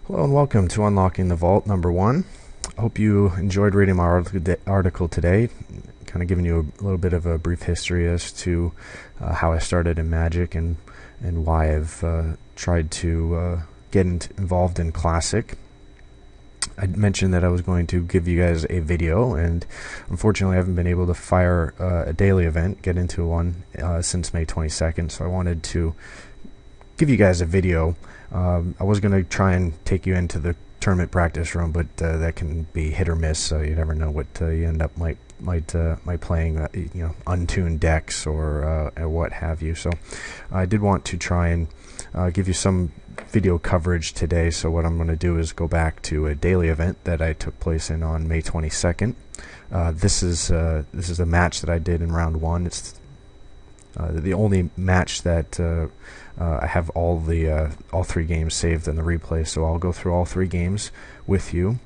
Hello and welcome to Unlocking the Vault number 1. I hope you enjoyed reading my article today, kind of giving you a little bit of a brief history as to how I started in Magic and why I've tried to get involved in Classic. I mentioned that I was going to give you guys a video, and unfortunately I haven't been able to fire a daily event, get into one since May 22nd, so I wanted to give you guys a video. I was going to try and take you into the tournament practice room, but that can be hit or miss, so you never know what you end up might playing untuned decks or what have you. So I did want to try and give you some video coverage today. So what I'm going to do is go back to a daily event that I took place in on May 22nd. This is a match that I did in round 1. It's the only match that I have all 3 games saved in the replay, so I'll go through all 3 games with you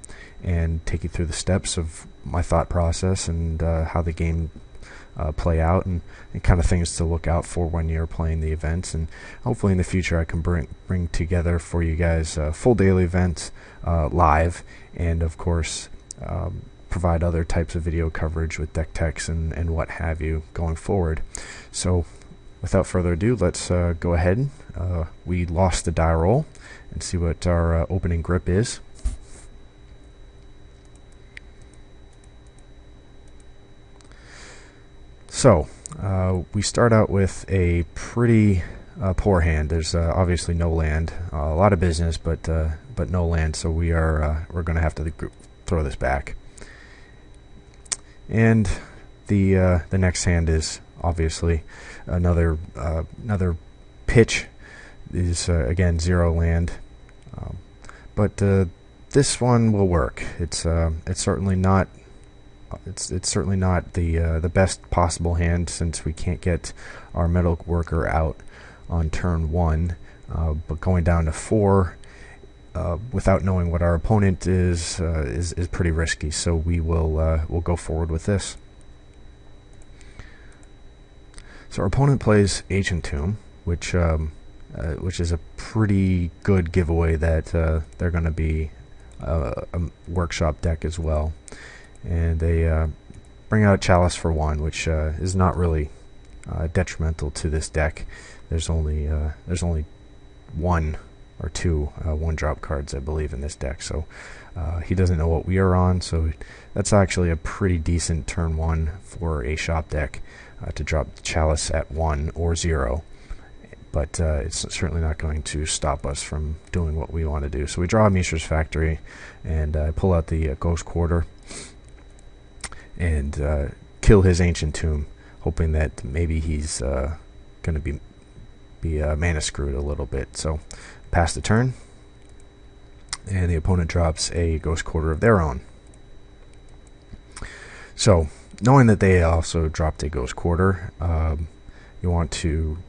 and take you through the steps of my thought process and how the game play out and kind of things to look out for when you're playing the events. And hopefully in the future I can bring together for you guys full daily events live, and of course provide other types of video coverage with deck techs and what have you going forward. So without further ado, let's go ahead. We lost the die roll and see what our opening grip is. So we start out with a pretty poor hand. There's obviously no land, a lot of business, but no land. So we're going to have to throw this back. And the next hand is obviously another pitch. Is again 0 land, but this one will work. It's certainly not. It's certainly not the best possible hand, since we can't get our metal worker out on turn 1. But going down to 4 without knowing what our opponent is pretty risky. So we'll go forward with this. So our opponent plays Ancient Tomb, which is a pretty good giveaway that they're going to be a workshop deck as well. And they bring out Chalice for 1, which is not really detrimental to this deck. There's only 1 or 2 1-drop cards, I believe, in this deck. So he doesn't know what we are on, so that's actually a pretty decent turn 1 for a shop deck to drop Chalice at 1 or 0. But it's certainly not going to stop us from doing what we want to do. So we draw Mishra's Factory and pull out the Ghost Quarter and kill his Ancient Tomb, hoping that maybe he's going to be mana screwed a little bit. So pass the turn, and the opponent drops a Ghost Quarter of their own. So knowing that they also dropped a Ghost Quarter, you want to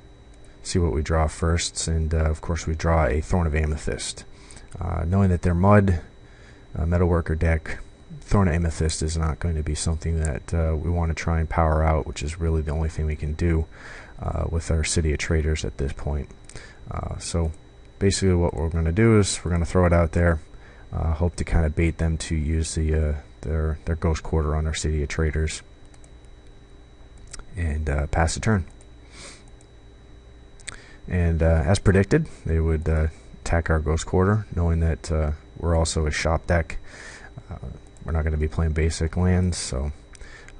see what we draw first, and of course we draw a Thorn of Amethyst. Knowing that they're Mud Metalworker deck, Thorn of Amethyst is not going to be something that we want to try and power out, which is really the only thing we can do with our City of Traders at this point. So basically what we're going to do is we're going to throw it out there, hope to kind of bait them to use their Ghost Quarter on our City of Traders, and pass the turn. And as predicted, they would attack our Ghost Quarter, knowing that we're also a shop deck. We're not going to be playing basic lands, so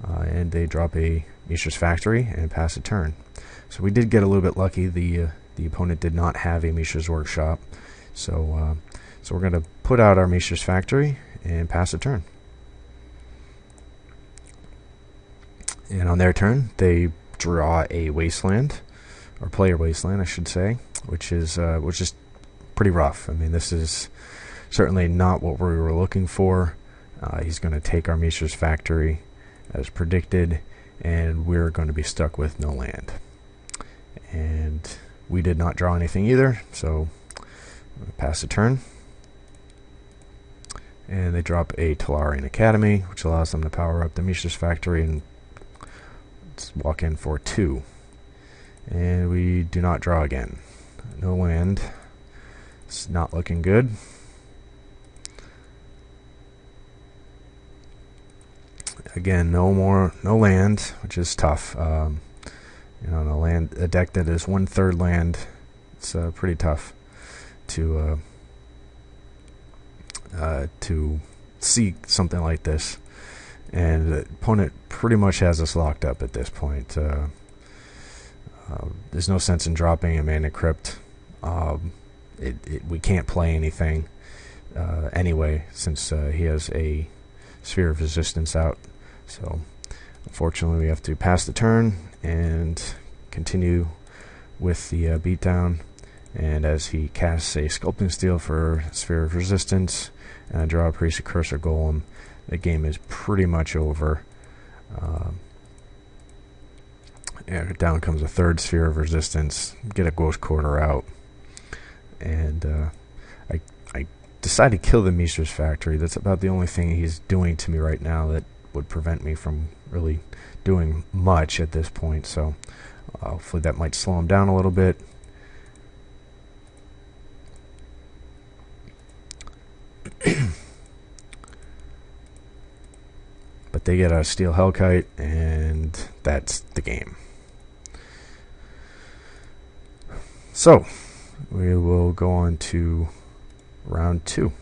and they drop a Mishra's Factory and pass a turn. So we did get a little bit lucky. The opponent did not have a Mishra's Workshop, so we're going to put out our Mishra's Factory and pass a turn. And on their turn, they draw a Wasteland, or play a Wasteland, I should say, which is pretty rough. I mean, this is certainly not what we were looking for. He's going to take our Mishra's Factory as predicted, and we're going to be stuck with no land. And we did not draw anything either, so pass the turn. And they drop a Tolarian Academy, which allows them to power up the Mishra's Factory and walk in for 2. And we do not draw again. No land. It's not looking good. Again, no land, which is tough. A deck that is 1/3 land, it's pretty tough to see something like this. And the opponent pretty much has us locked up at this point. There's no sense in dropping a Mana Crypt. We can't play anything anyway, since he has a Sphere of Resistance out. So unfortunately we have to pass the turn and continue with the beatdown. And as he casts a Sculpting Steel for Sphere of Resistance and I draw a Priest of Cursor Golem, the game is pretty much over. Down comes a third Sphere of Resistance, get a Ghost Quarter out, and I decide to kill the Mistress Factory. That's about the only thing he's doing to me right now that would prevent me from really doing much at this point, so hopefully that might slow him down a little bit. But they get a Steel Hellkite, and that's the game. So we will go on to round 2.